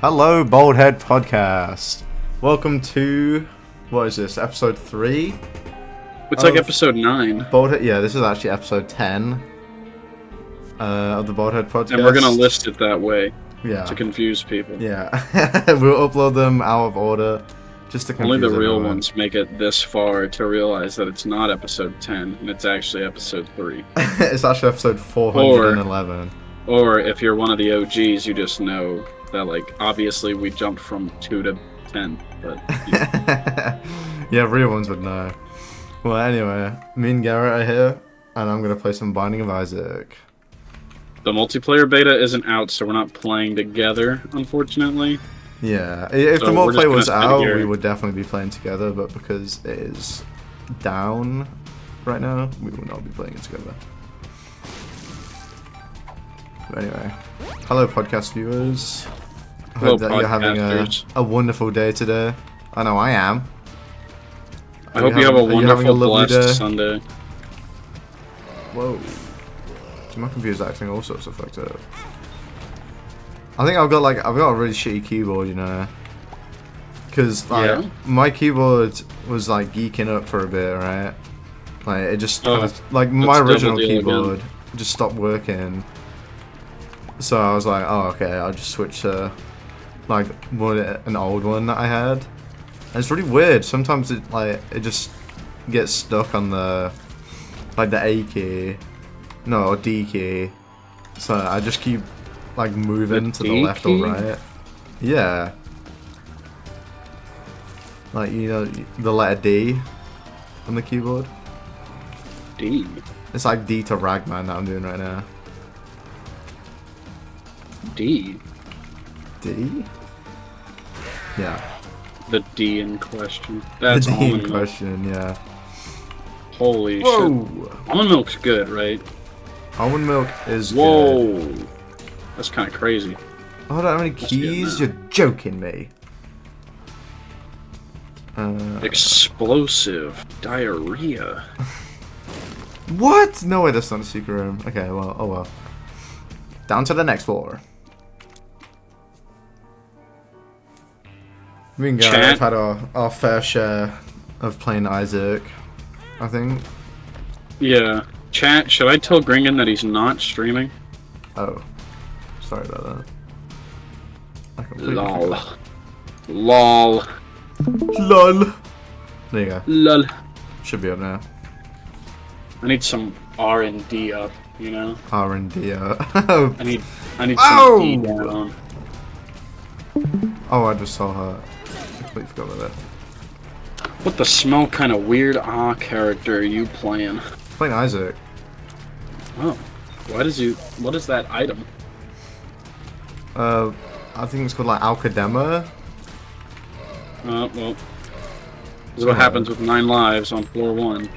Hello, Baldhead Podcast. Welcome to, what is this, episode 3? It's like episode 9. Baldhead, yeah, this is actually episode 10 of the Baldhead Podcast. And we're going to list it that way to confuse people. Yeah, we'll upload them out of order just to confuse Only the real everyone. ones make it this far to realize that it's not episode 10, and it's actually episode 3. It's actually episode 411. Or if you're one of the OGs, you just know that, like, obviously we jumped from 2 to 10, but... Yeah, real ones would know. Well, anyway, me and Garrett are here, and I'm going to play some Binding of Isaac. The multiplayer beta isn't out, so we're not playing together, unfortunately. Yeah, if So the multiplayer was stand out, here. we would definitely be playing together, but because it is down right now, we will not be playing it together. But anyway, hello podcast viewers. I Hello, hope that you're having podcasters. a wonderful day today. I know I am. I hope you have a wonderful, blessed day? Sunday. Whoa. My computer's acting all sorts of fucked up. I think I've got a really shitty keyboard, you know. Cause like my keyboard was like geeking up for a bit, right? Like it just kind of like my original keyboard just stopped working. So I was like, oh okay, I'll just switch to like an old one that I had. And it's really weird. Sometimes it just gets stuck on the A key, no, or D key. So I just keep like moving to the left or right. Yeah. Like, you know, the letter D on the keyboard. D. It's like D to Ragman that I'm doing right now. D. D? Yeah. The D in question. That's the D in almond milk. question, yeah. Holy shit. Almond milk's good, right? Almond milk is Whoa. good. That's kind of crazy. Oh, I don't have any keys? You're joking me. Explosive diarrhea. What? No way, that's not a secret room. Okay, well, oh well. Down to the next floor. Me and Garrett have had our fair share of playing Isaac, I think. Yeah. Chat, should I tell Gringen that he's not streaming? Oh. Sorry about that. I completely Lol. forgot. Lol. LOL. There you go. Lol. Should be up now. I need some R&D up, you know? R&D. I need some D down. Oh, I just saw her. I completely forgot about that. What the smell kind of weird character are you playing? Playing Isaac. Oh. What is that item? I think it's called like Alcadema. Well. This is what happens with 9 lives on floor 1.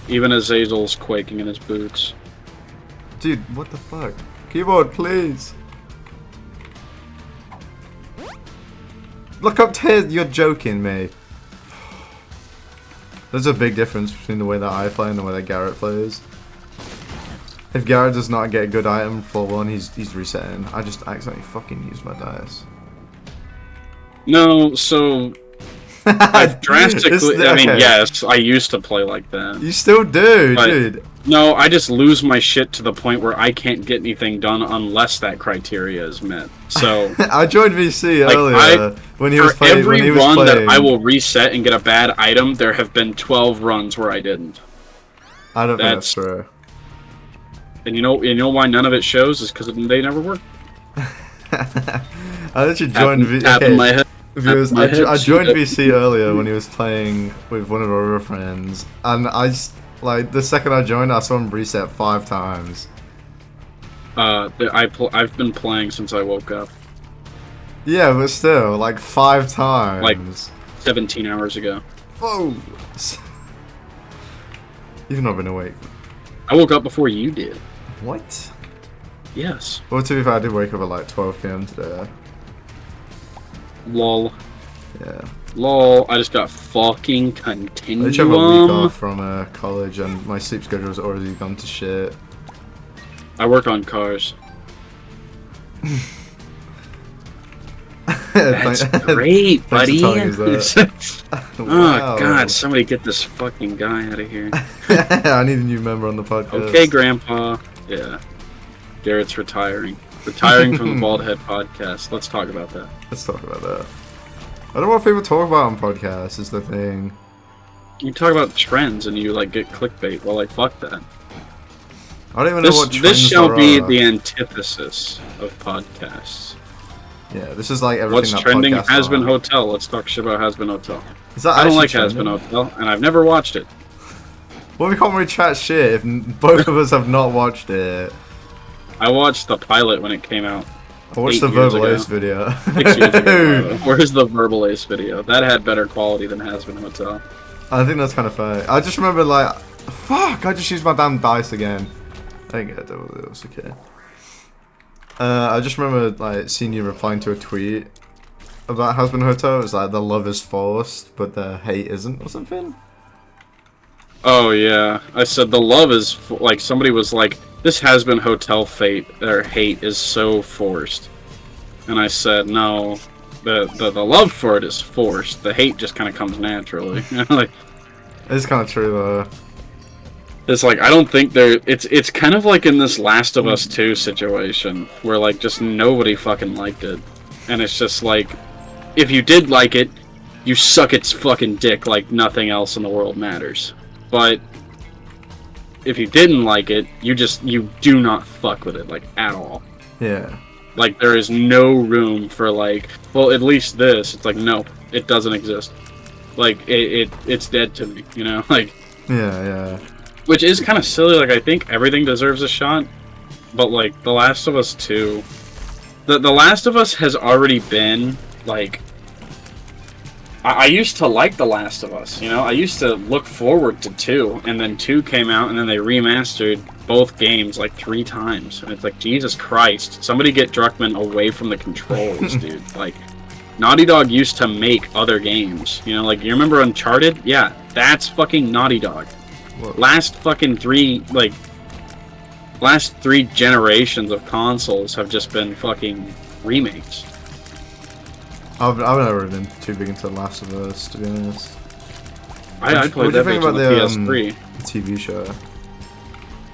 Even Azazel's quaking in his boots. Dude, what the fuck? Keyboard, please. Look up to you're joking me. There's a big difference between the way that I play and the way that Garrett plays. If Garrett does not get a good item for one, he's resetting. I just accidentally fucking used my dice. No, so I've drastically. I mean, yes, I used to play like that. You still do, dude. No, I just lose my shit to the point where I can't get anything done unless that criteria is met. So I joined VC earlier when he was playing. For every run that I will reset and get a bad item, there have been 12 runs where I didn't. I don't think that's true. And you know why none of it shows is because they never work. I literally joined VC. I joined VC earlier when he was playing with one of our other friends, and I just like the second I joined, I saw him reset 5 times. I've been playing since I woke up. Yeah, but still, like 5 times. Like 17 hours ago. Whoa! You've not been awake. I woke up before you did. What? Yes. Well, to be fair, I did wake up at like 12 PM today. Lol. Yeah. Lol, I just got fucking Continuum. I just have a week off from college and my sleep schedule has already gone to shit. I work on cars. That's great, buddy. That. Oh Wow. God! Somebody get this fucking guy out of here. I need a new member on the podcast. Okay, Grandpa. Yeah. Garrett's retiring. Retiring from the Bald Head podcast. Let's talk about that. Let's talk about that. I don't know what people talk about on podcasts. Is the thing. You talk about trends and you like get clickbait. Well, like fuck that. I don't even know what trends This shall be are. the antithesis of podcasts. Yeah, this is like everything. What's that trending? podcasts Has Been are. Hotel. Let's talk shit about Has Been Hotel. Is that I don't actually like Has trending? Been Hotel, and I've never watched it. Well, we can't really chat shit if both of us have not watched it. I watched the pilot when it came out. I watched 8 the years Verbal ago. Ace video. 6 years ago. Where's the Verbal Ace video? That had better quality than Has Been Hotel. I think that's kind of fair. I just remember like, fuck! I just used my damn dice again. I didn't get it. It was okay. I just remember like seeing you replying to a tweet about Has Been Hotel. It was like the love is forced, but the hate isn't, or something. Oh yeah, I said the love is like somebody was like, this Has Been Hotel hate is so forced, and I said no, the love for it is forced. The hate just kind of comes naturally. Like It's kind of true though. it's like I don't think there. It's kind of like in this Last of Us 2 situation where like just nobody fucking liked it, and it's just like if you did like it, you suck its fucking dick like nothing else in the world matters. But if you didn't like it, you do not fuck with it like at all. Yeah. Like there is no room for like, well, at least this. It's like no, it doesn't exist. Like it's dead to me, you know. Like Yeah. which is kind of silly. Like I think everything deserves a shot, but like The Last of Us 2, the Last of Us has already been like. I used to like The Last of Us, you know? I used to look forward to 2, and then 2 came out, and then they remastered both games like 3 times. And it's like, Jesus Christ, somebody get Druckmann away from the controls, dude. Like, Naughty Dog used to make other games, you know? Like, you remember Uncharted? Yeah, that's fucking Naughty Dog. Whoa. Last 3 generations of consoles have just been fucking remakes. I've never been too big into The Last of Us, to be honest. I played that bitch on the PS3. TV show?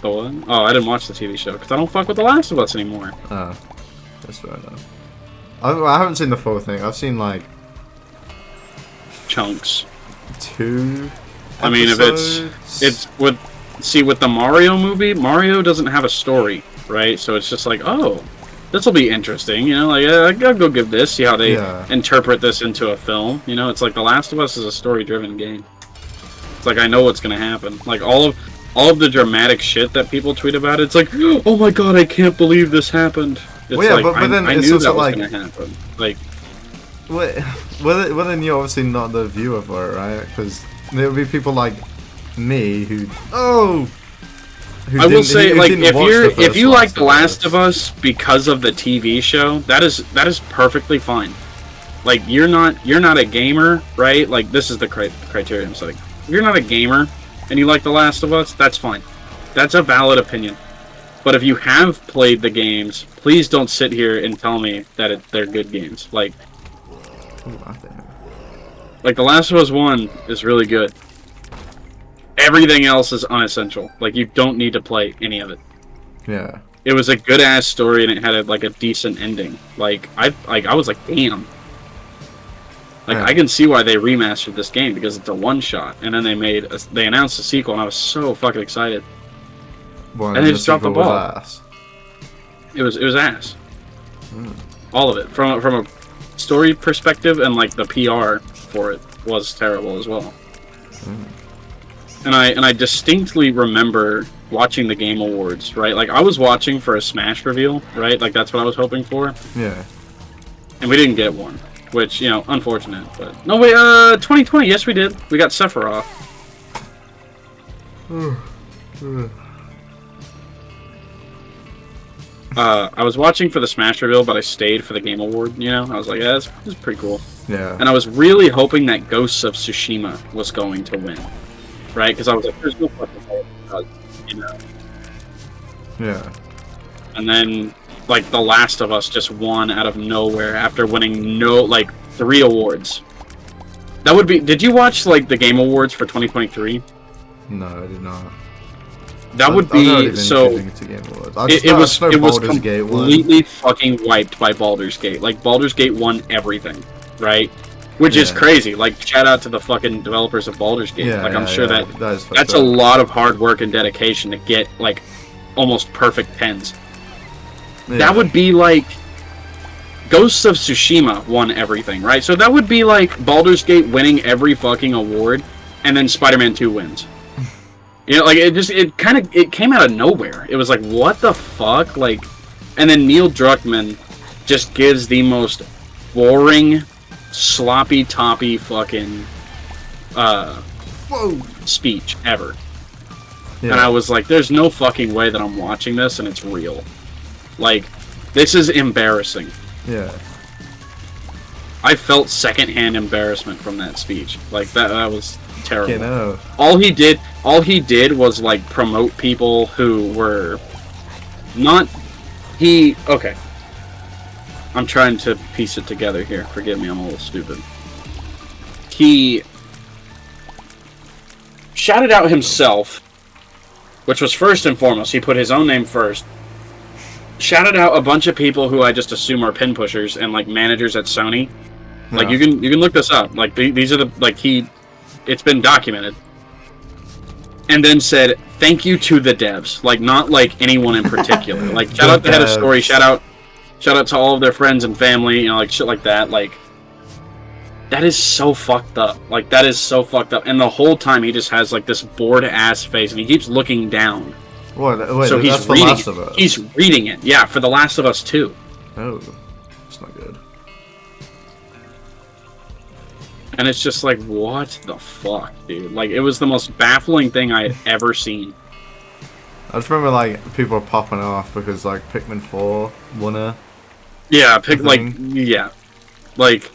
The what? Oh, I didn't watch the TV show because I don't fuck with The Last of Us anymore. Oh, that's fair enough. I haven't seen the full thing. I've seen like Chunks. 2 I mean, if it's with the Mario movie, Mario doesn't have a story, right? So it's just like, oh, this will be interesting, you know? Like, I'll go give this, see how they interpret this into a film. You know, it's like The Last of Us is a story-driven game. It's like I know what's gonna happen. Like all of the dramatic shit that people tweet about, it's like, oh my god, I can't believe this happened. It's well, yeah, like, but then I it's knew also that was like, gonna happen. Like, well, then you're obviously not the viewer for it, right? Because there will be people like me who I will say, like, if you like The Last of Us because of the TV show, that is perfectly fine. Like, you're not a gamer, right? Like, this is the criteria I'm setting. If you're not a gamer and you like The Last of Us, that's fine. That's a valid opinion. But if you have played the games, please don't sit here and tell me that they're good games. Like, The Last of Us 1 is really good. Everything else is unessential. Like, you don't need to play any of it. Yeah. It was a good ass story and it had a decent ending. Like I was like, damn. Like I can see why they remastered this game because it's a one shot, and then they announced a sequel, and I was so fucking excited. Well, and they just dropped the ball. Ass. It was ass. All of it from a story perspective, and like the PR for it was terrible as well. And I distinctly remember watching the Game Awards, right? Like, I was watching for a Smash reveal, right? Like, that's what I was hoping for. Yeah. And we didn't get one, which, you know, unfortunate. But no, wait, 2020, yes, we did. We got Sephiroth. I was watching for the Smash reveal, but I stayed for the Game Award, you know? I was like, yeah, this is pretty cool. Yeah. And I was really hoping that Ghosts of Tsushima was going to win. Right? Because I was like, there's no fucking way, because, you know. Yeah. And then like The Last of Us just won out of nowhere after winning 3 awards. That would be. Did you watch like the Game Awards for 2023? No, I did not. That would be so. It was completely fucking wiped by Baldur's Gate. Like Baldur's Gate won everything, right? Which is crazy. Like shout out to the fucking developers of Baldur's Gate. Yeah, like I'm sure that's a a lot of hard work and dedication to get like almost perfect 10s. Yeah. That would be like Ghosts of Tsushima won everything, right? So that would be like Baldur's Gate winning every fucking award, and then Spider-Man 2 wins. You know, like it came out of nowhere. It was like, what the fuck? Like, and then Neil Druckmann just gives the most boring, sloppy toppy fucking speech ever. Yeah. And I was like, there's no fucking way that I'm watching this and it's real. Like, this is embarrassing. Yeah. I felt secondhand embarrassment from that speech. Like that was terrible. You know. All he did was like promote people who were not okay. I'm trying to piece it together here. Forgive me, I'm a little stupid. He shouted out himself, which was first and foremost. He put his own name first. Shouted out a bunch of people who I just assume are pin pushers and like managers at Sony. Like you can look this up. Like these are it's been documented. And then said thank you to the devs. Like not like anyone in particular. Like shout out the head of story. Shout out to all of their friends and family. You know, like shit like that. Like that is so fucked up. Like that is so fucked up. And the whole time he just has like this bored ass face and he keeps looking down. What? Wait, so he's reading Last of Us. He's reading it. Yeah, for The Last of Us 2. Oh, that's not good. And it's just like, what the fuck, dude? Like, it was the most baffling thing I had ever seen. I just remember, like, people were popping off because, like, Pikmin 4 won a... Yeah, Like,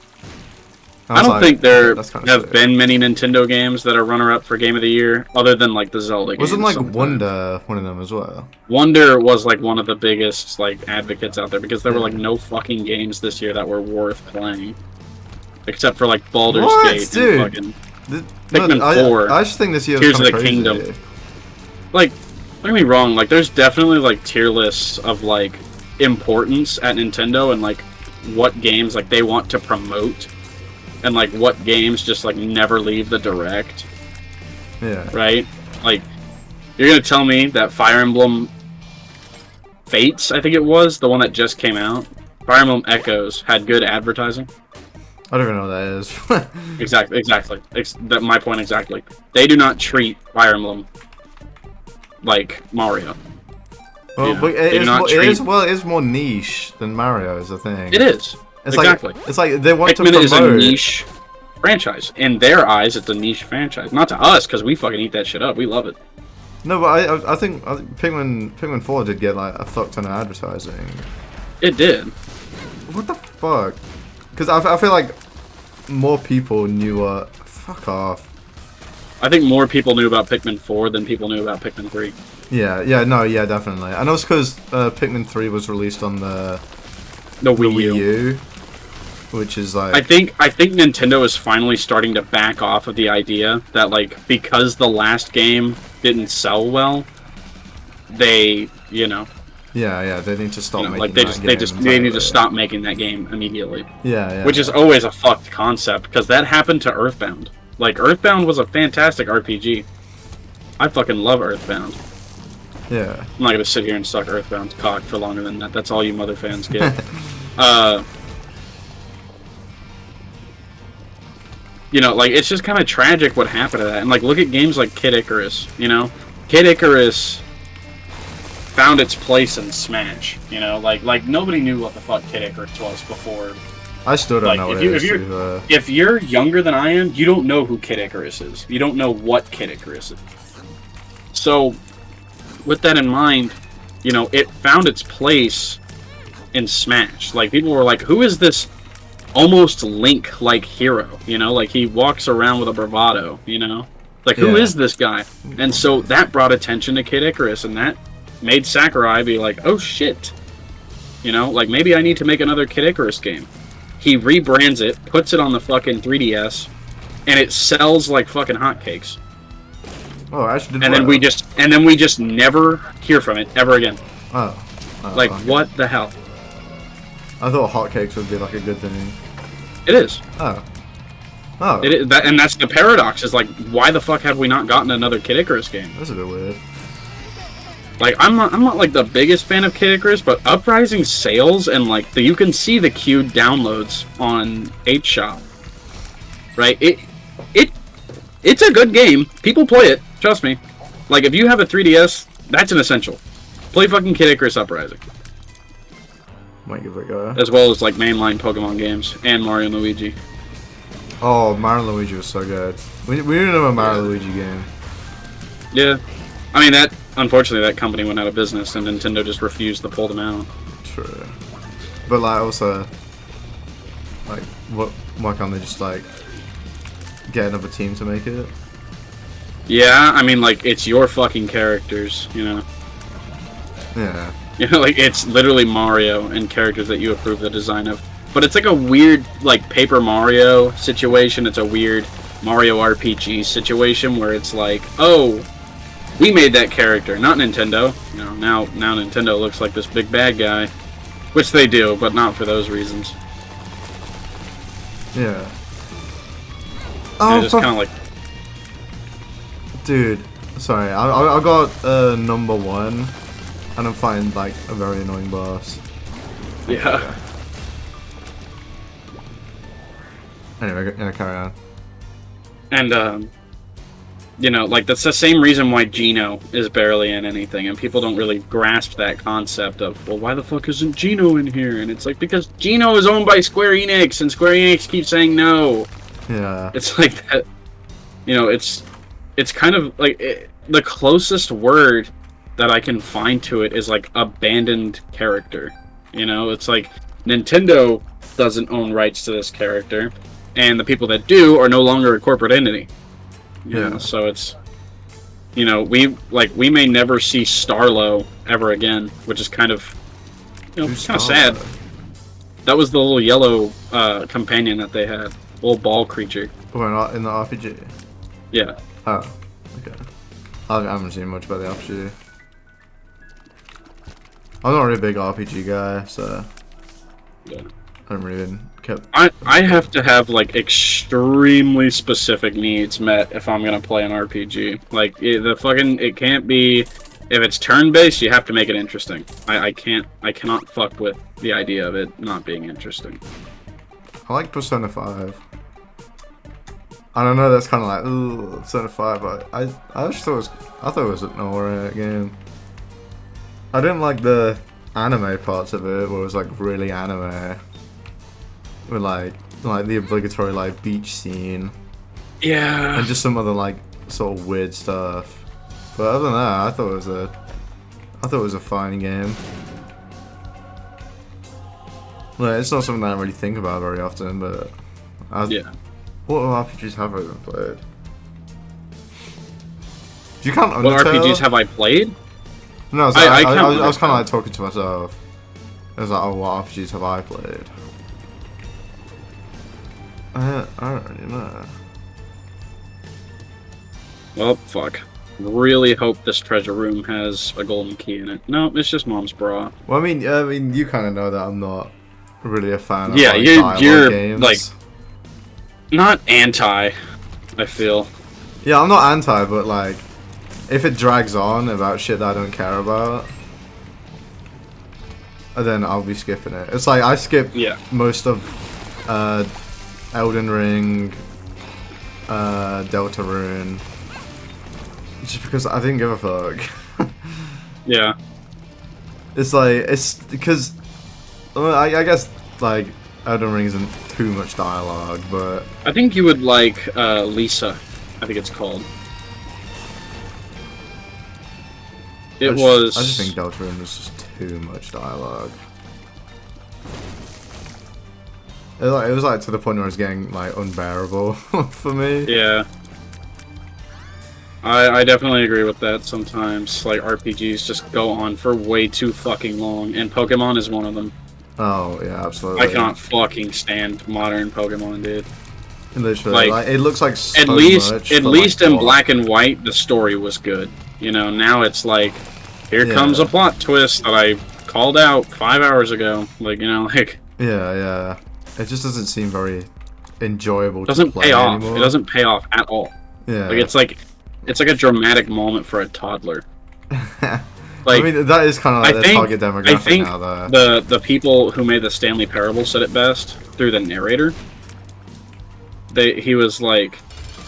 I don't think there have been many Nintendo games that are runner-up for Game of the Year, other than, like, the Zelda games. Wasn't, like, Wonder one of them as well? Wonder was, like, one of the biggest, like, advocates out there, because there were, like, no fucking games this year that were worth playing. Except for, like, Baldur's Gate and fucking Pikmin 4. I just think this year was Tears of the crazy. Kingdom. Like, don't get me wrong, like, there's definitely, like, tier lists of, like, importance at Nintendo and, like, what games, like, they want to promote. And, like, what games just, like, never leave the Direct. Yeah. Right? Like, you're gonna tell me that Fire Emblem Fates, I think it was, the one that just came out, Fire Emblem Echoes, had good advertising? I don't even know what that is. Exactly. My point exactly. They do not treat Fire Emblem like Mario. Well, but it is more niche than Mario, is the thing. It is. It's exactly. It's like they want Pikmin to promote. Is a niche franchise. In their eyes, it's a niche franchise. Not to us, because we fucking eat that shit up. We love it. No, but I think Pikmin 4 did get like a fuck ton of advertising. It did. What the fuck? Because I feel like more people knew. Fuck off. I think more people knew about Pikmin 4 than people knew about Pikmin 3. Yeah, definitely. I know it's because Pikmin 3 was released on the Wii U, which is like... I think Nintendo is finally starting to back off of the idea that, like, because the last game didn't sell well, they, you know... Yeah, they need to stop making like they need to stop making that game immediately. Yeah. Which is always a fucked concept, because that happened to Earthbound. Like, Earthbound was a fantastic RPG. I fucking love Earthbound. Yeah. I'm not gonna sit here and suck Earthbound's cock for longer than that. That's all you mother fans get. You know, like, it's just kind of tragic what happened to that. And, like, look at games like Kid Icarus, you know? Kid Icarus found its place in Smash, you know? Like nobody knew what the fuck Kid Icarus was before. I still don't know what it is. If you're younger than I am, you don't know who Kid Icarus is. You don't know what Kid Icarus is. So, with that in mind, you know, it found its place in Smash. Like, people were like, who is this almost Link-like hero? You know, like, he walks around with a bravado, you know? Like, who is this guy? And so that brought attention to Kid Icarus, and that made Sakurai be like, oh shit. You know, like maybe I need to make another Kid Icarus game. He rebrands it, puts it on the fucking 3DS, and it sells like fucking hotcakes. Oh, I actually didn't. And then we just never hear from it ever again. Oh. Like okay. what the hell? I thought hotcakes would be like a good thing. It is. Oh. Oh. It is, and that's the paradox. Is like, why the fuck have we not gotten another Kid Icarus game? That's a bit weird. Like, I'm not like the biggest fan of Kid Icarus, but Uprising sales and like you can see the queued downloads on 8shop. Right? It's a good game. People play it. Trust me. Like, if you have a 3DS, that's an essential. Play fucking Kid Icarus Uprising. Might give it a go. As well as like mainline Pokemon games and Mario and Luigi. Oh, Mario and Luigi was so good. We didn't have a Mario and Luigi game. Yeah. I mean, unfortunately, that company went out of business, and Nintendo just refused to pull them out. True. But, like, also, like, why can't they just, like, get another team to make it? Yeah, I mean, like, it's your fucking characters, you know? Yeah. You know, like, it's literally Mario and characters that you approve the design of. But it's like a weird, like, Paper Mario situation. It's a weird Mario RPG situation where it's like, oh, we made that character, not Nintendo. You know, now Nintendo looks like this big bad guy. Which they do, but not for those reasons. Yeah. Oh, just kind of like... Dude, sorry, I got number 1, and I'm fighting, like, a very annoying boss. Yeah. Anyway, yeah, carry on. And, you know, like, that's the same reason why Geno is barely in anything, and people don't really grasp that concept of, well, why the fuck isn't Geno in here? And it's like, because Geno is owned by Square Enix, and Square Enix keeps saying no. Yeah. It's like that, you know, it's kind of, like, the closest word that I can find to it is, like, abandoned character. You know, it's like, Nintendo doesn't own rights to this character, and the people that do are no longer a corporate entity. You know, so it's, you know, we may never see Starlo ever again, which is kind of, you know, kind of sad. That was the little yellow companion that they had, little ball creature. We're not in the RPG. Yeah. Oh, okay. I haven't seen much about the RPG. I'm not really a big RPG guy, so Yeah. I don't really kept. I have to have like extremely specific needs met if I'm gonna play an RPG. Like it can't be, if it's turn-based, you have to make it interesting. I cannot fuck with the idea of it not being interesting. I like Persona 5. I don't know, that's kind of like, ooh, Persona 5, but I just thought it was an alright game. I didn't like the anime parts of it, where it was like really anime. With like the obligatory like beach scene. Yeah. And just some other like sort of weird stuff. But other than that, I thought it was a fine game. Like, it's not something that I really think about very often, but yeah. What RPGs have I been played? Do you count Undertale? What RPGs have I played? No, so I was kind of like talking to myself. I was like, oh, what RPGs have I played? I don't really know. Well, fuck. Really hope this treasure room has a golden key in it. No, it's just Mom's bra. Well, I mean, you kind of know that I'm not really a fan of you're games. Like not anti, I feel. Yeah, I'm not anti, but like, if it drags on about shit that I don't care about, then I'll be skipping it. It's like I skip most of Elden Ring, Deltarune, just because I didn't give a fuck. Yeah. It's like, it's because I guess like Elden Ring isn't too much dialogue, but I think you would like Lisa, I think it's called. I just think Deltarune was just too much dialogue. It was like to the point where it was getting like unbearable for me. Yeah. I definitely agree with that. Sometimes like RPGs just go on for way too fucking long, and Pokemon is one of them. Oh yeah, absolutely. I cannot fucking stand modern Pokemon, dude. Literally, like it looks like so at least much at for, least like, in what? black and white, the story was good. You know, now it's like, here comes a plot twist that I called out 5 hours ago. Like, you know, like Yeah. It just doesn't seem very enjoyable to doesn't play pay off. anymore. It doesn't pay off at all. Yeah. Like it's like a dramatic moment for a toddler. I mean, that is kind of like the target demographic I think now, though. the people who made the Stanley Parable said it best through the narrator. He was like,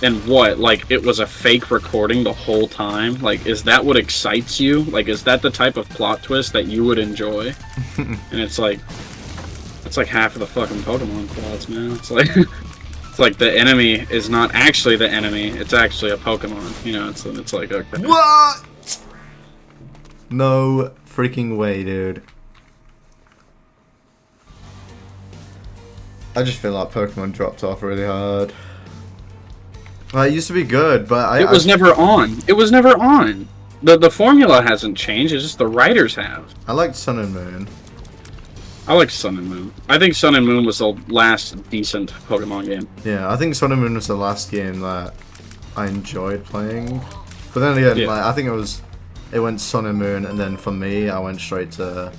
and what? Like, it was a fake recording the whole time? Like, is that what excites you? Like, is that the type of plot twist that you would enjoy? And it's like half of the fucking Pokemon plots, man. It's like, it's like the enemy is not actually the enemy. It's actually a Pokemon. You know, it's like, okay. What? No freaking way, dude. I just feel like Pokemon dropped off really hard. Well, it used to be good, but it was never on. It was never on. The formula hasn't changed. It's just the writers have. I liked Sun and Moon. I like Sun and Moon. I think Sun and Moon was the last decent Pokemon game. Yeah, I think Sun and Moon was the last game that I enjoyed playing. But then again, like, I think it went Sun and Moon, and then for me, I went straight to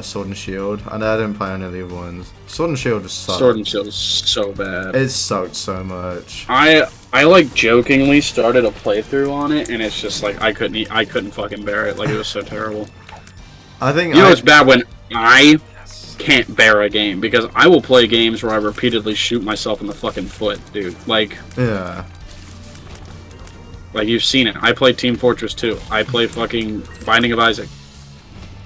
Sword and Shield, and I didn't play any of the other ones. Sword and Shield just sucked. Sword and Shield is so bad. It sucked so much. I like jokingly started a playthrough on it, and it's just like I couldn't fucking bear it. Like, it was so terrible. I think you know it's bad when I can't bear a game, because I will play games where I repeatedly shoot myself in the fucking foot, dude. Like, yeah. Like, you've seen it. I play Team Fortress 2. I play fucking Binding of Isaac.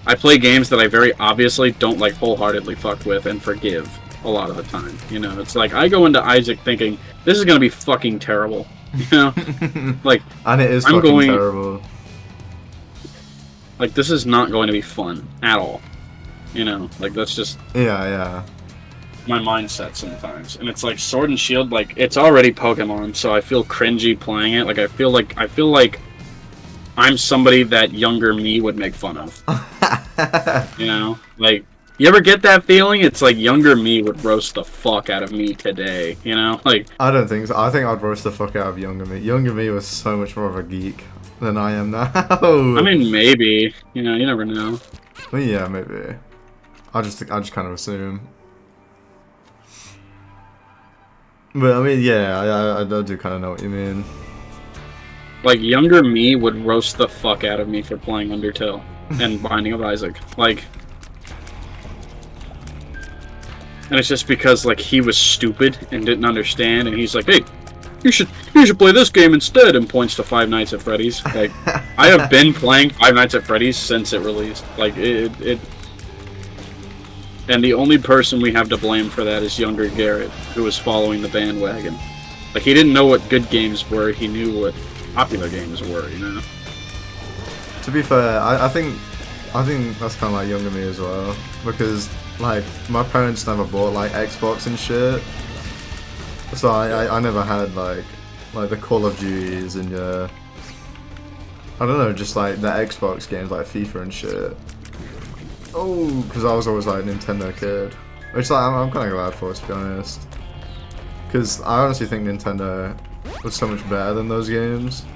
I play games that I very obviously don't, like, wholeheartedly fuck with and forgive a lot of the time. You know, it's like, I go into Isaac thinking, this is gonna be fucking terrible. You know? Like, and it is terrible. Like, this is not going to be fun at all. You know? Like, that's just... Yeah. my mindset sometimes. And it's like Sword and Shield, like, it's already Pokemon, so I feel cringy playing it. Like, I feel like I'm somebody that younger me would make fun of. You know? Like, you ever get that feeling? It's like younger me would roast the fuck out of me today, you know? Like, I don't think so. I think I'd roast the fuck out of younger me. Younger me was so much more of a geek than I am now. I mean, maybe. You know, you never know. Well, yeah, maybe. I just kind of assume. But, I mean, yeah, I do kind of know what you mean. Like, younger me would roast the fuck out of me for playing Undertale and Binding of Isaac. Like... And it's just because, like, he was stupid and didn't understand, and he's like, hey, you should play this game instead, and points to Five Nights at Freddy's. Like, I have been playing Five Nights at Freddy's since it released. Like, it... And the only person we have to blame for that is younger Garrett, who was following the bandwagon. Like, he didn't know what good games were, he knew what popular games were, you know? To be fair, I think that's kind of like younger me as well, because, like, my parents never bought, like, Xbox and shit, so I never had, like the Call of Duties and, I don't know, just, like, the Xbox games, like FIFA and shit. Oh, because I was always, like, a Nintendo kid, which, like, I'm kind of glad for, to be honest, because I honestly think Nintendo was so much better than those games.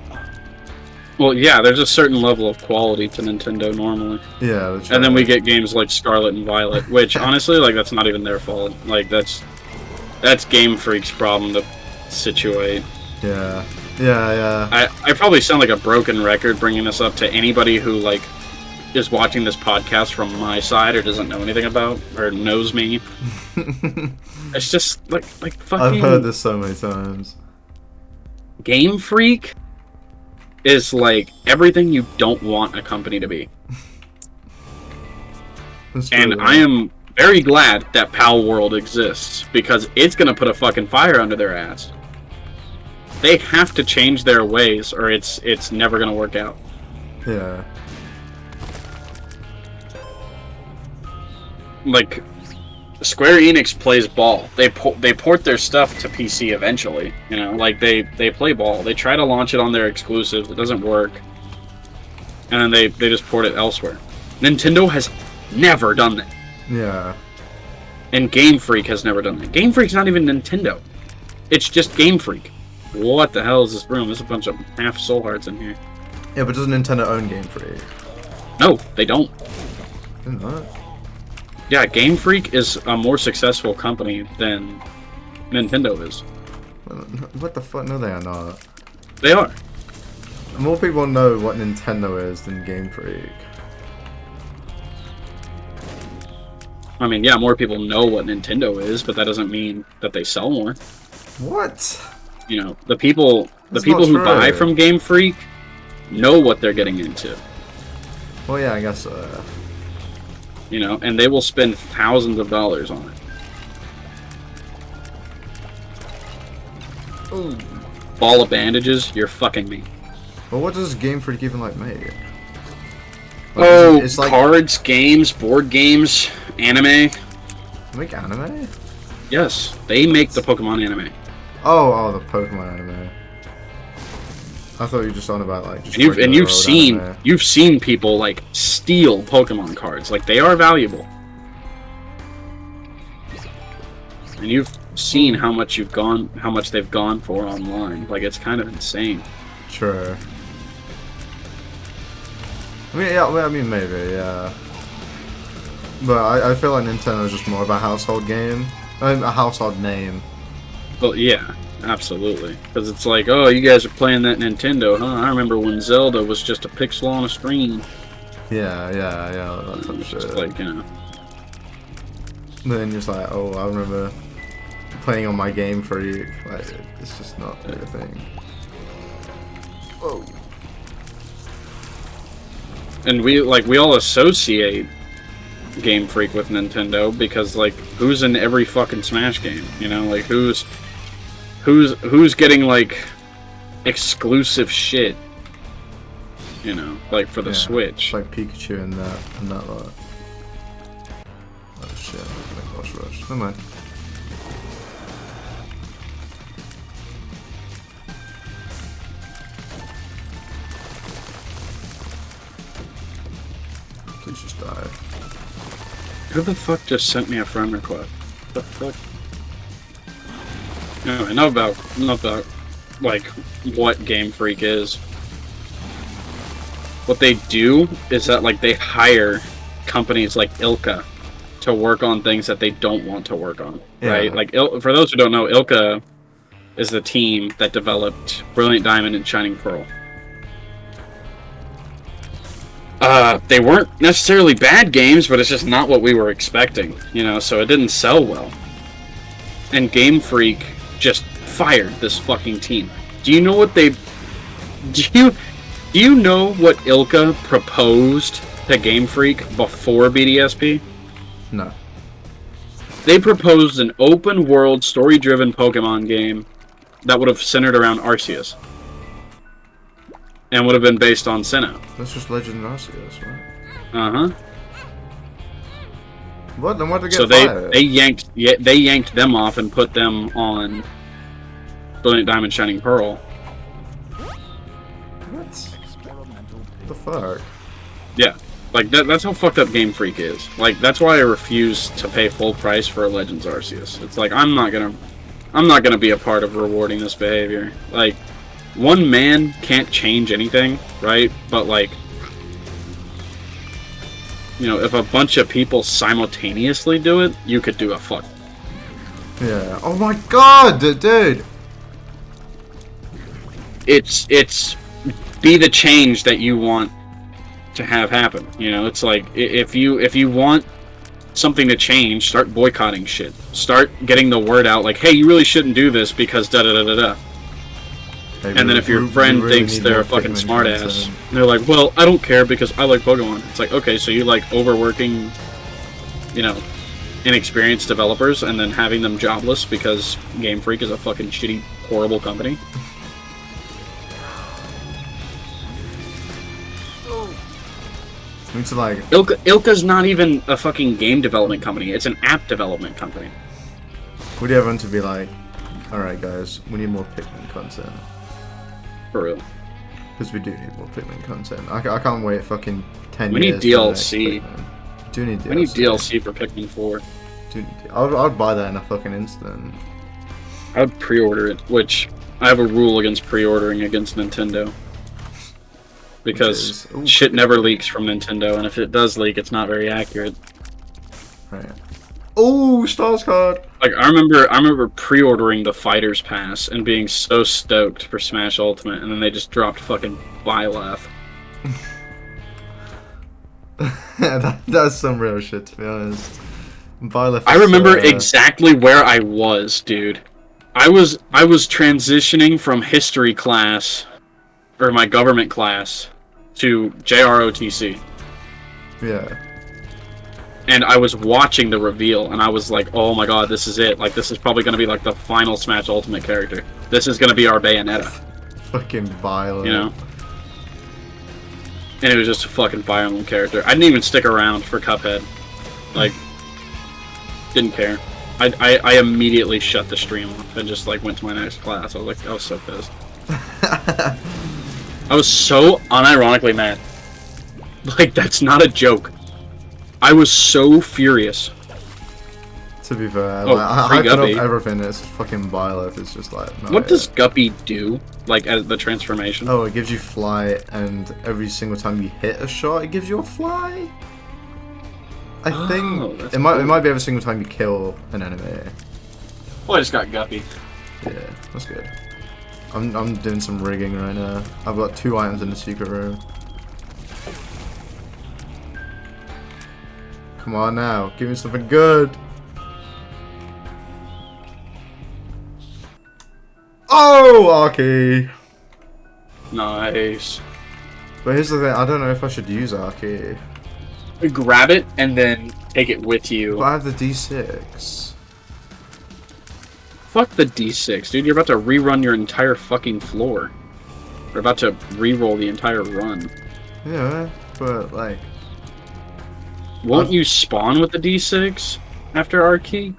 Well, yeah, there's a certain level of quality to Nintendo normally. Yeah, that's right. And then we get games like Scarlet and Violet, which, honestly, like, that's not even their fault. Like, that's Game Freak's problem to situate. Yeah. I probably sound like a broken record bringing this up to anybody who, like, is watching this podcast from my side or doesn't know anything about, or knows me. It's just, like fucking... I've heard this so many times. Game Freak is, like, everything you don't want a company to be. And I am very glad that Pal World exists, because it's gonna put a fucking fire under their ass. They have to change their ways, or it's never gonna work out. Yeah. Like, Square Enix plays ball. They port their stuff to PC eventually. You know, like they play ball. They try to launch it on their exclusives. It doesn't work, and then they just port it elsewhere. Nintendo has never done that. Yeah. And Game Freak has never done that. Game Freak's not even Nintendo. It's just Game Freak. What the hell is this room? There's a bunch of half soul hearts in here. Yeah, but doesn't Nintendo own Game Freak? No, they don't. Isn't that? Yeah, Game Freak is a more successful company than Nintendo is. What the fuck? No, they are not. They are. More people know what Nintendo is than Game Freak. I mean, yeah, more people know what Nintendo is, but that doesn't mean that they sell more. What? You know, the people That's who not buy true. from Game Freak know what they're getting into. Well, yeah, I guess so. You know, and they will spend thousands of dollars on it. Ooh. Ball of bandages, you're fucking me. Well, what does Game Freak even like make? Like, Oh, it's like cards, games, board games, anime. they make anime. Yes, they make the Pokemon anime. Oh, the Pokemon anime. I thought you were just on about like. Just And you've regular old seen anime. people like steal Pokemon cards. Like they are valuable. And you've seen how much they've gone for online. Like it's kind of insane. Sure. I mean, yeah. Well, I mean, maybe, yeah. But I feel like Nintendo is just more of a household game, a household name. But yeah, absolutely. Because it's like, oh, you guys are playing that Nintendo, huh? I remember when Zelda was just a pixel on a screen. Yeah. That type of It's just shit. like, you know. Then just like, oh, I remember playing on my Game Freak. Like, it's just not a thing. Whoa. And we all associate Game Freak with Nintendo because like who's in every fucking Smash game, you know, like who's getting like exclusive shit, you know, like for the Switch. It's like Pikachu and that lot. Oh shit, like boss rush. Never mind. Please just die. Who the fuck just sent me a friend request? What the fuck? Anyway, not about like what Game Freak is. What they do is that like they hire companies like Ilka to work on things that they don't want to work on, right? Like for those who don't know, Ilka is the team that developed Brilliant Diamond and Shining Pearl. They weren't necessarily bad games, but it's just not what we were expecting, you know, so it didn't sell well. And Game Freak just fired this fucking team. Do you know what they... Do you know what Ilka proposed to Game Freak before BDSP? No. They proposed an open-world, story-driven Pokemon game that would have centered around Arceus. And would have been based on Sinnoh. That's just Legend of Arceus, right? Uh-huh. What? Then what did they So get fired? they yanked them off and put them on Brilliant Diamond Shining Pearl. What the fuck? Yeah. Like that's how fucked up Game Freak is. Like that's why I refuse to pay full price for Legends Arceus. It's like I'm not gonna be a part of rewarding this behavior. Like one man can't change anything, right? But like, you know, if a bunch of people simultaneously do it, you could do a fuck. Yeah. Oh my god, dude. It's be the change that you want to have happen. You know, it's like if you want something to change, start boycotting shit. Start getting the word out like, hey, you really shouldn't do this because da da da da da. And then if your friend thinks they're a fucking smartass, they're like, well, I don't care because I like Pokemon. It's like, okay, so you like overworking, you know, inexperienced developers and then having them jobless because Game Freak is a fucking shitty, horrible company. We need to like... Ilka's not even a fucking game development company. It's an app development company. We need everyone to be like, alright guys, we need more Pikmin content. For real. Because we do need more Pikmin content. I can't wait fucking 10 We years need DLC. We do need DLC. We need DLC for Pikmin 4. I'd buy that in a fucking instant. I would pre-order it, which I have a rule against pre-ordering against Nintendo. Because shit never leaks from Nintendo, and if it does leak, it's not very accurate. Right. Oh, Stars card! Like, I remember pre-ordering the Fighter's Pass and being so stoked for Smash Ultimate, and then they just dropped fucking Byleth. That's some real shit, to be honest. Byleth I remember exactly where I was, dude. I was transitioning from history class, or my government class, to JROTC. Yeah. And I was watching the reveal, and I was like, oh my god, this is it. Like, this is probably going to be, like, the final Smash Ultimate character. This is going to be our Bayonetta. Fucking Byleth. You know? And it was just a fucking Fire Emblem character. I didn't even stick around for Cuphead. Like, didn't care. I immediately shut the stream off and just, like, went to my next class. I was like, I was so pissed. I was so unironically mad. Like, that's not a joke. I was so furious. To be fair, oh, like, I hyped up everything. It's fucking Byleth. It's just like. No, what does Guppy do? Like as the transformation? Oh, it gives you fly, and every single time you hit a shot, it gives you a fly. I think it might be every single time you kill an enemy. Well, I just got Guppy. Yeah, that's good. I'm doing some rigging right now. I've got 2 items in the secret room. Come on now, give me something good. Oh, Arky! Nice. But here's the thing, I don't know if I should use Arky. Grab it and then take it with you. But I have the D6. Fuck the D6, dude. You're about to rerun your entire fucking floor. You're about to re-roll the entire run. Yeah, but like... Won't you spawn with the D6 after R-Key?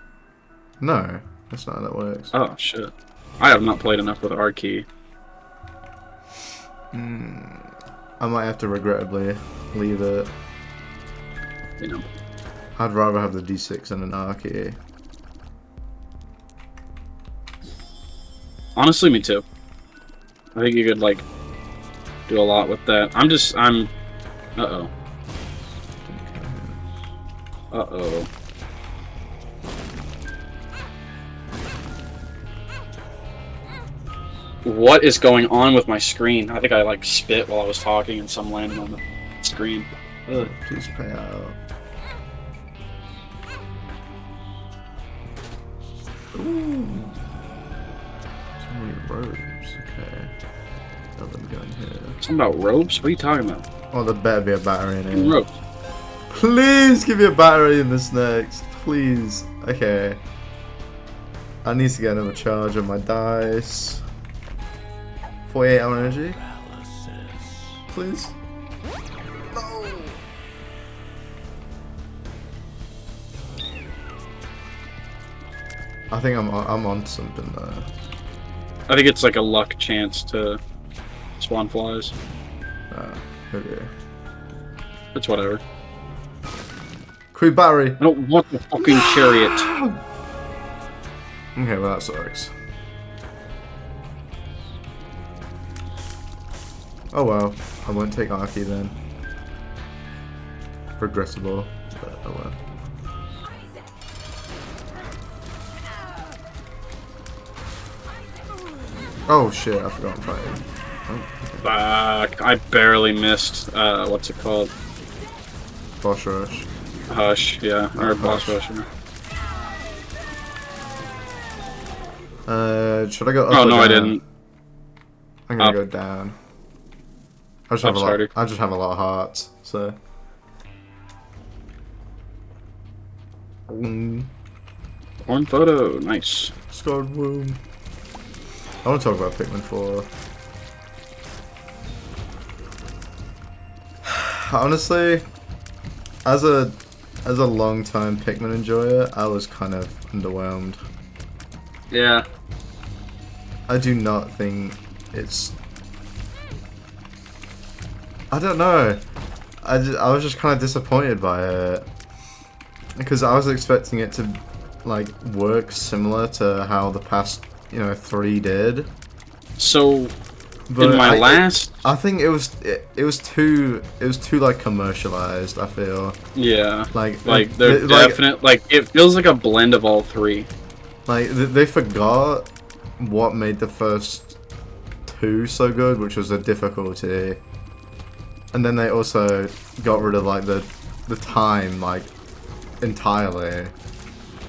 No, that's not how that works. Oh, shit. I have not played enough with R-Key. I might have to regrettably leave it. You know. I'd rather have the D6 than an R-Key. Honestly, me too. I think you could, like, do a lot with that. I'm... Uh-oh. Uh-oh. What is going on with my screen? I think I, like, spit while I was talking and some landed on the screen. Ugh. Please pay out. Ooh. So many robes, okay. Let them go in here. Something about ropes? What are you talking about? Oh, there better be a battery in here. Ropes. Please give me a battery in this next. Please. Okay. I need to get another charge on my dice. 48 hour energy. Please. No. I think I'm on something though. I think it's like a luck chance to spawn flies. Okay. It's whatever. Crew battery. I don't want the fucking chariot. Okay, well that sucks. Oh well, I won't take Arky then. Regrettable, but oh well. Oh shit, I forgot I'm fighting. Oh, okay. I barely missed, what's it called? Boss rush. Hush, yeah, or boss rush. Should I go up Oh, or no, down? I didn't. I'm gonna Up. go down. I just have a lot of hearts, so. Horn photo, nice. Scarred womb. I want to talk about Pikmin 4. Honestly, as a long-time Pikmin enjoyer, I was kind of underwhelmed. Yeah. I do not think it's... I don't know. I was just kind of disappointed by it. Because I was expecting it to, like, work similar to how the past, 3 did. So, But in my last... I think it was too like commercialized, I feel. Yeah. Like they're definite... Like, it feels like a blend of all three. Like, they forgot what made the first 2 so good, which was the difficulty. And then they also got rid of, like, the time, like, entirely.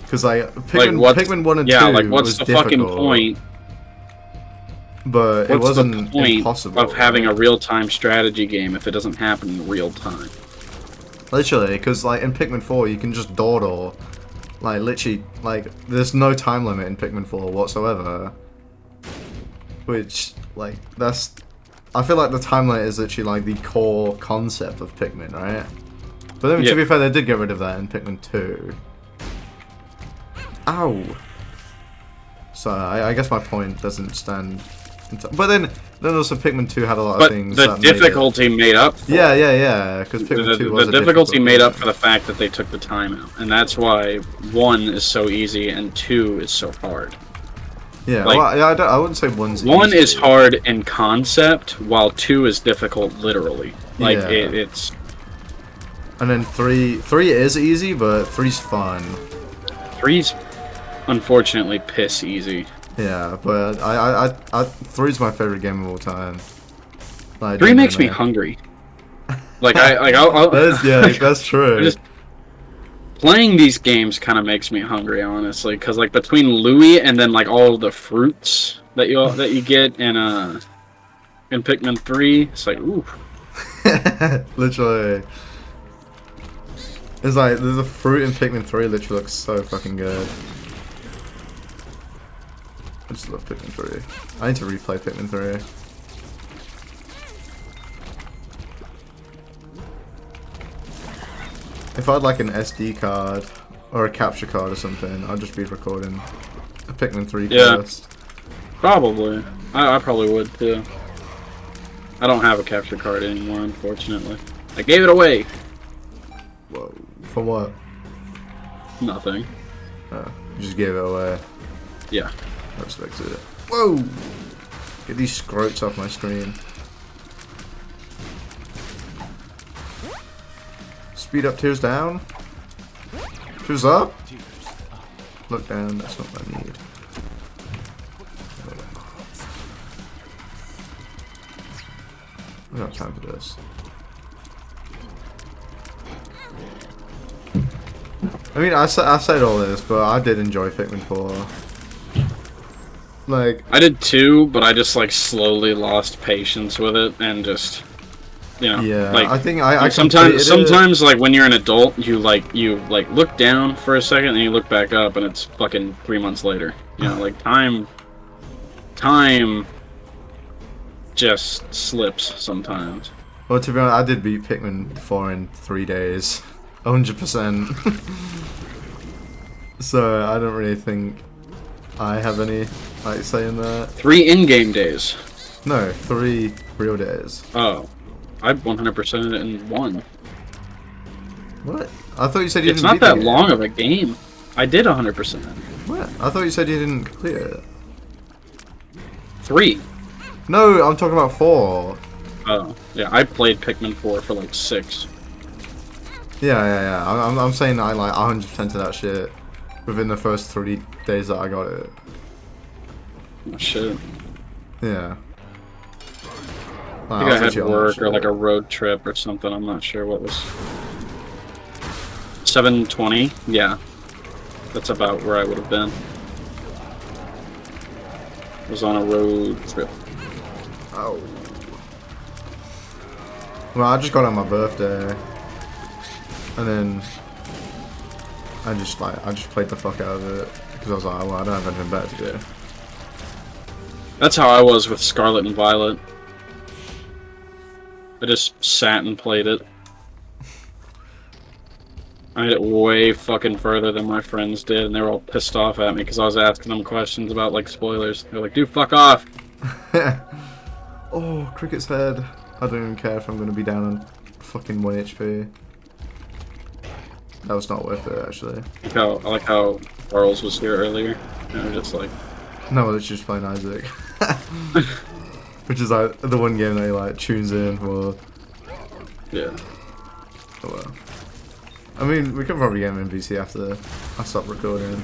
Because, like, Pikmin 1 and 2 like, what's was the difficult, fucking point? But it wasn't impossible. Of having a real-time strategy game if it doesn't happen in real time? Literally, because, like, in Pikmin 4, you can just dawdle. Like, literally, like, there's no time limit in Pikmin 4 whatsoever. Which, like, that's... I feel like the time limit is literally, like, the core concept of Pikmin, right? But then, to be fair, they did get rid of that in Pikmin 2. Ow! So, I guess my point doesn't stand... But then also Pikmin 2 had a lot of things the difficulty made up for it. Yeah, because Pikmin 2 was the difficulty made up for the fact that they took the time out. And that's why 1 is so easy and 2 is so hard. Yeah, like, well, I wouldn't say 1's easy. 1 is hard in concept, while 2 is difficult literally. Like, it's... And then 3 is easy, but 3's fun. 3's unfortunately piss easy. Yeah, but 3's my favorite game of all time. Like, 3 makes me hungry. Like, I'll that's true. Playing these games kind of makes me hungry, honestly, because, like, between Louis and then, like, all the fruits that you get in Pikmin 3, it's like, ooh. Literally. It's like, there's a fruit in Pikmin 3 that literally looks so fucking good. I just love Pikmin 3. I need to replay Pikmin 3. If I had like an SD card or a capture card or something, I'd just be recording a Pikmin 3 cast. Probably. I probably would too. I don't have a capture card anymore, unfortunately. I gave it away! Whoa. For what? Nothing. Oh, you just gave it away. Yeah. I respect it. Whoa! Get these scrotes off my screen. Speed up, tears down. Tears up. Look down, that's not what I need. I don't have time for this. I mean, I said all this, but I did enjoy Pikmin 4. Like, I did too, but I just, like, slowly lost patience with it and just... yeah, like, I think I sometimes like when you're an adult, you look down for a second and you look back up and it's fucking 3 months later. Like time just slips sometimes. Well, to be honest, I did beat Pikmin 4 in 3 days, 100%. So I don't really think I have any like say in that. 3 in-game days. No, 3 real days. Oh. I 100%ed it in 1. What? I thought you said you it's didn't not that long of a game. I did 100%. What? I thought you said you didn't complete it. 3. No, I'm talking about 4. Oh, yeah, I played Pikmin 4 for like 6. Yeah. I'm saying I like 100% of that shit within the first 3 days that I got it. Oh, shit. Yeah. I think I had work or like a road trip or something. I'm not sure what was. 7:20? Yeah. That's about where I would have been. I was on a road trip. Oh. Well, I just got on my birthday. And then I just played the fuck out of it. Because I was like, well, I don't have anything better to do. That's how I was with Scarlet and Violet. I just sat and played it. I made it way fucking further than my friends did, and they were all pissed off at me because I was asking them questions about, like, spoilers. They're like, dude, fuck off! Oh, Cricket's head. I don't even care if I'm going to be down on fucking 1 HP. That was not worth it, actually. I like how Charles was here earlier. And I'm just like... No, it's just playing Isaac. Which is like the one game that he like tunes in for. Yeah. Oh well. I mean, we can probably get him in VC after I stop recording.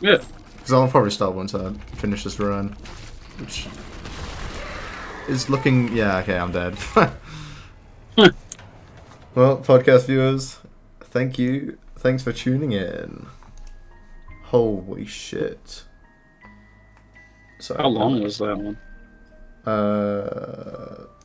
Yeah. Because I'll probably start once I finish this run. Which is looking... Yeah, okay, I'm dead. Well, podcast viewers, thank you. Thanks for tuning in. Holy shit. Sorry, How long was that one?